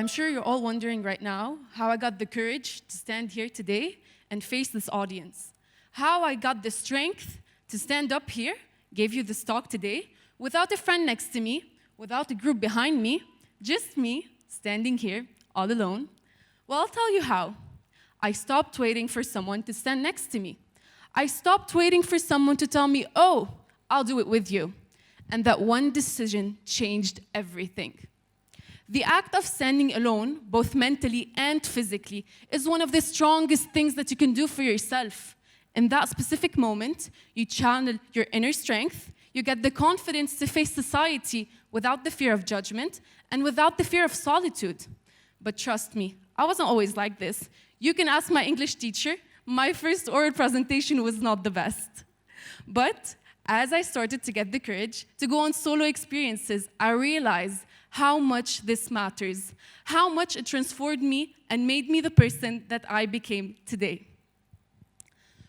I'm sure you're all wondering right now how I got the courage to stand here today and face this audience. How I got the strength to stand up here, gave you this talk today, without a friend next to me, without a group behind me, just me standing here all alone. Well, I'll tell you how. I stopped waiting for someone to stand next to me. I stopped waiting for someone to tell me, oh, I'll do it with you. And that one decision changed everything. The act of standing alone, both mentally and physically, is one of the strongest things that you can do for yourself. In that specific moment, you channel your inner strength, you get the confidence to face society without the fear of judgment and without the fear of solitude. But trust me, I wasn't always like this. You can ask my English teacher, my first oral presentation was not the best. But as I started to get the courage to go on solo experiences, I realized how much this matters, how much it transformed me and made me the person that I became today.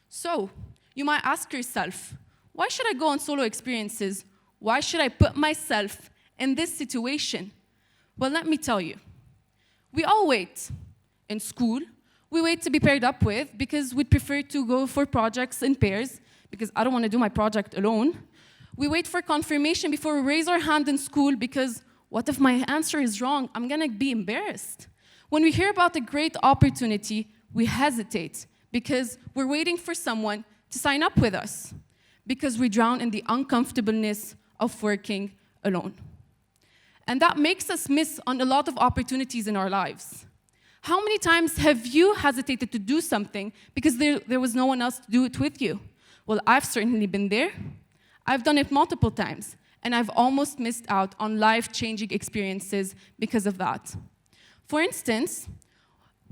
So, you might ask yourself, why should I go on solo experiences? Why should I put myself in this situation? Well, let me tell you. We all wait. In school, we wait to be paired up with because we'd prefer to go for projects in pairs because I don't want to do my project alone. We wait for confirmation before we raise our hand in school because what if my answer is wrong? I'm going to be embarrassed. When we hear about a great opportunity, we hesitate because we're waiting for someone to sign up with us because we drown in the uncomfortableness of working alone. And that makes us miss on a lot of opportunities in our lives. How many times have you hesitated to do something because there was no one else to do it with you? Well, I've certainly been there. I've done it multiple times, and I've almost missed out on life-changing experiences because of that. For instance,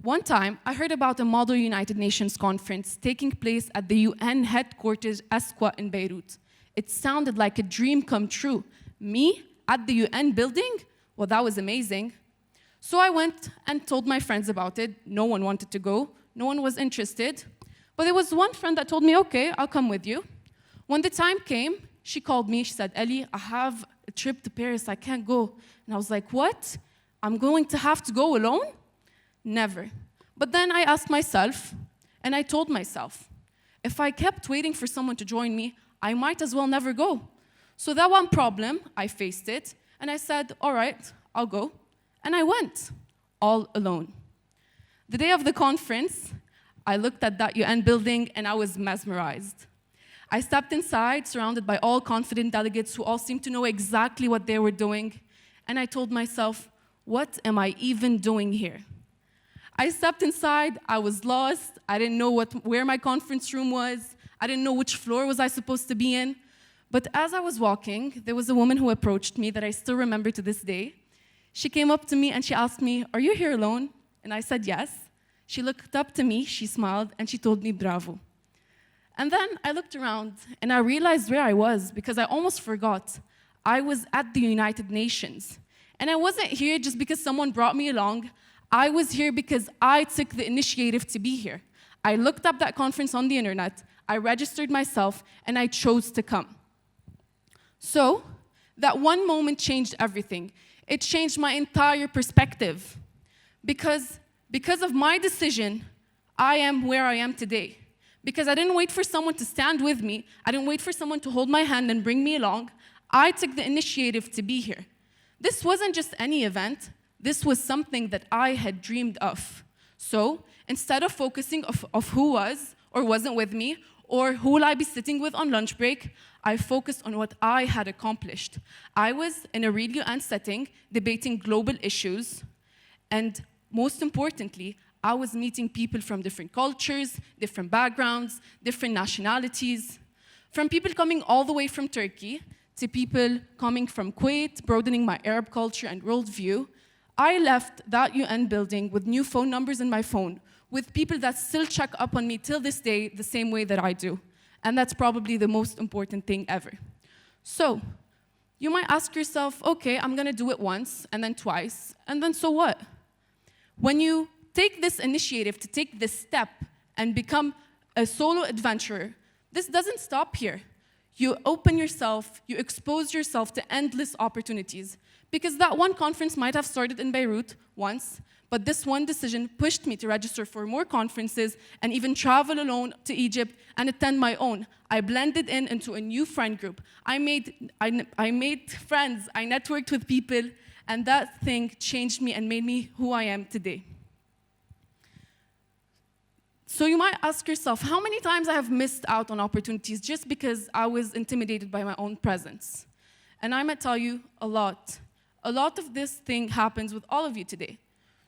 one time I heard about a Model United Nations conference taking place at the UN headquarters Asqua in Beirut. It sounded like a dream come true. Me at the UN building? Well, that was amazing. So I went and told my friends about it. No one wanted to go. No one was interested. But there was one friend that told me, okay, I'll come with you. When the time came, she called me. She said, Ellie, I have a trip to Paris. I can't go. And I was like, what? I'm going to have to go alone? Never. But then I asked myself, and I told myself, if I kept waiting for someone to join me, I might as well never go. So that one problem, I faced it, and I said, all right, I'll go. And I went, all alone. The day of the conference, I looked at that UN building, and I was mesmerized. I stepped inside, surrounded by all confident delegates who all seemed to know exactly what they were doing, and I told myself, what am I even doing here? I stepped inside, I was lost, I didn't know where my conference room was, I didn't know which floor was I supposed to be in. But as I was walking, there was a woman who approached me that I still remember to this day. She came up to me and she asked me, are you here alone? And I said yes. She looked up to me, she smiled, and she told me bravo. And then I looked around and I realized where I was because I almost forgot. I was at the United Nations. And I wasn't here just because someone brought me along. I was here because I took the initiative to be here. I looked up that conference on the internet, I registered myself, and I chose to come. So, that one moment changed everything. It changed my entire perspective. Because of my decision, I am where I am today. Because I didn't wait for someone to stand with me, I didn't wait for someone to hold my hand and bring me along, I took the initiative to be here. This wasn't just any event, this was something that I had dreamed of. So, instead of focusing on who was or wasn't with me, or who will I be sitting with on lunch break, I focused on what I had accomplished. I was in a real UN setting, debating global issues, and most importantly, I was meeting people from different cultures, different backgrounds, different nationalities, from people coming all the way from Turkey to people coming from Kuwait, broadening my Arab culture and worldview. I left that UN building with new phone numbers in my phone, with people that still check up on me till this day the same way that I do. And that's probably the most important thing ever. So, you might ask yourself, okay, I'm gonna do it once, and then twice, and then so what? When you take this initiative to take this step and become a solo adventurer, this doesn't stop here. You open yourself, you expose yourself to endless opportunities. Because that one conference might have started in Beirut once, but this one decision pushed me to register for more conferences and even travel alone to Egypt and attend my own. I blended into a new friend group. I made friends, I networked with people, and that thing changed me and made me who I am today. So you might ask yourself, how many times I have missed out on opportunities just because I was intimidated by my own presence? And I might tell you a lot. A lot of this thing happens with all of you today.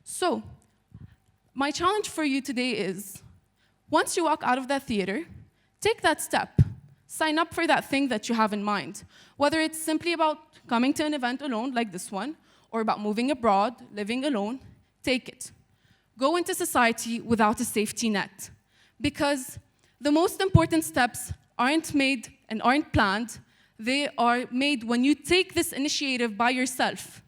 So, my challenge for you today is, once you walk out of that theater, take that step. Sign up for that thing that you have in mind. Whether it's simply about coming to an event alone, like this one, or about moving abroad, living alone, take it. Go into society without a safety net. Because the most important steps aren't made and aren't planned. They are made when you take this initiative by yourself.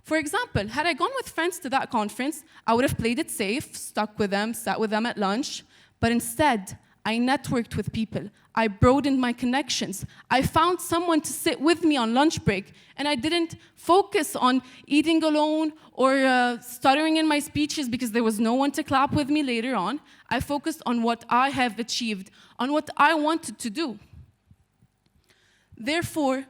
For example, had I gone with friends to that conference, I would have played it safe, stuck with them, sat with them at lunch. But instead, I networked with people. I broadened my connections. I found someone to sit with me on lunch break, and I didn't focus on eating alone or stuttering in my speeches because there was no one to clap with me later on. I focused on what I have achieved, on what I wanted to do. Therefore,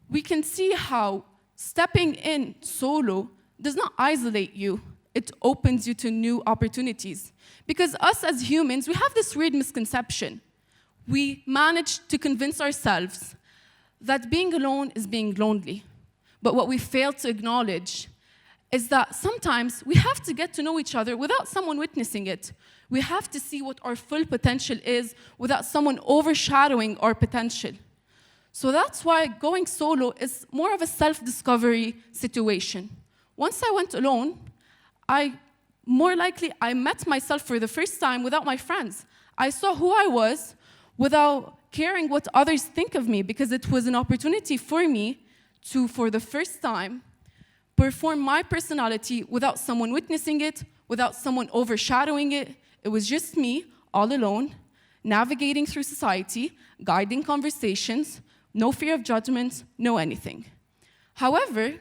we can see how stepping in solo does not isolate you. It opens you to new opportunities. Because us as humans, we have this weird misconception. We manage to convince ourselves that being alone is being lonely. But what we fail to acknowledge is that sometimes we have to get to know each other without someone witnessing it. We have to see what our full potential is without someone overshadowing our potential. So that's why going solo is more of a self-discovery situation. Once I went alone, I met myself for the first time without my friends. I saw who I was without caring what others think of me, because it was an opportunity for me to, for the first time, perform my personality without someone witnessing it, without someone overshadowing it. It was just me, all alone, navigating through society, guiding conversations, no fear of judgment, no anything. However,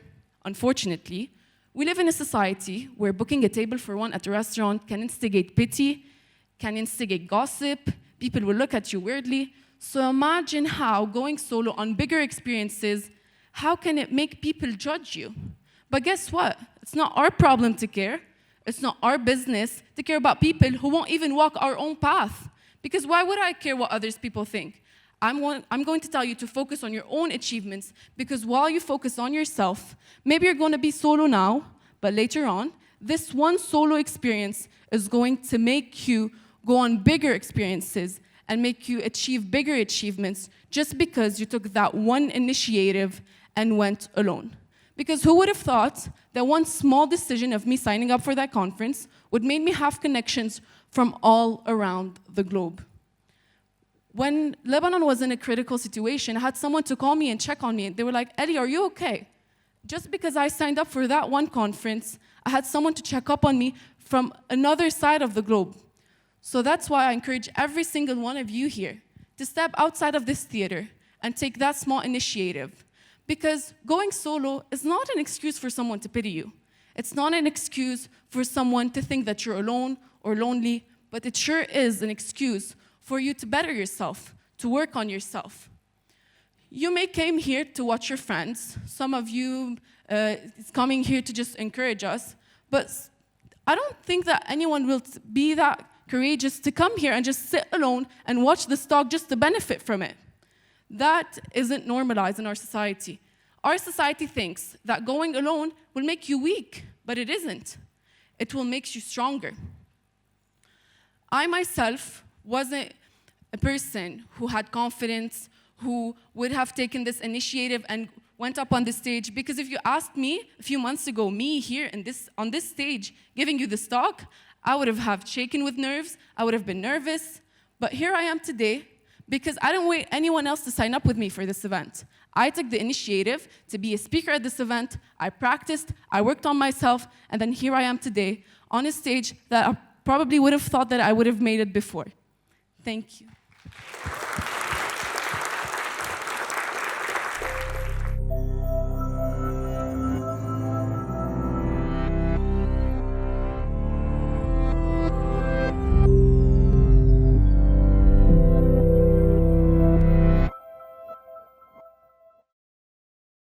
unfortunately, we live in a society where booking a table for one at a restaurant can instigate pity, can instigate gossip, people will look at you weirdly. So imagine how going solo on bigger experiences, how can it make people judge you? But guess what? It's not our problem to care. It's not our business to care about people who won't even walk our own path. Because why would I care what others people think? I'm going to tell you to focus on your own achievements, because while you focus on yourself, maybe you're going to be solo now, but later on, this one solo experience is going to make you go on bigger experiences and make you achieve bigger achievements just because you took that one initiative and went alone. Because who would have thought that one small decision of me signing up for that conference would make me have connections from all around the globe? When Lebanon was in a critical situation, I had someone to call me and check on me. They were like, Ellie, are you okay? Just because I signed up for that one conference, I had someone to check up on me from another side of the globe. So that's why I encourage every single one of you here to step outside of this theater and take that small initiative. Because going solo is not an excuse for someone to pity you. It's not an excuse for someone to think that you're alone or lonely, but it sure is an excuse for you to better yourself, to work on yourself. You may came here to watch your friends. Some of you is coming here to just encourage us, but I don't think that anyone will be that courageous to come here and just sit alone and watch this talk just to benefit from it. That isn't normalized in our society. Our society thinks that going alone will make you weak, but it isn't. It will make you stronger. I myself wasn't a person who had confidence, who would have taken this initiative and went up on the stage, because if you asked me a few months ago, me here on this stage giving you this talk, I would have shaken with nerves, I would have been nervous, but here I am today because I didn't wait anyone else to sign up with me for this event. I took the initiative to be a speaker at this event, I practiced, I worked on myself, and then here I am today on a stage that I probably would have thought that I would have made it before. Thank you.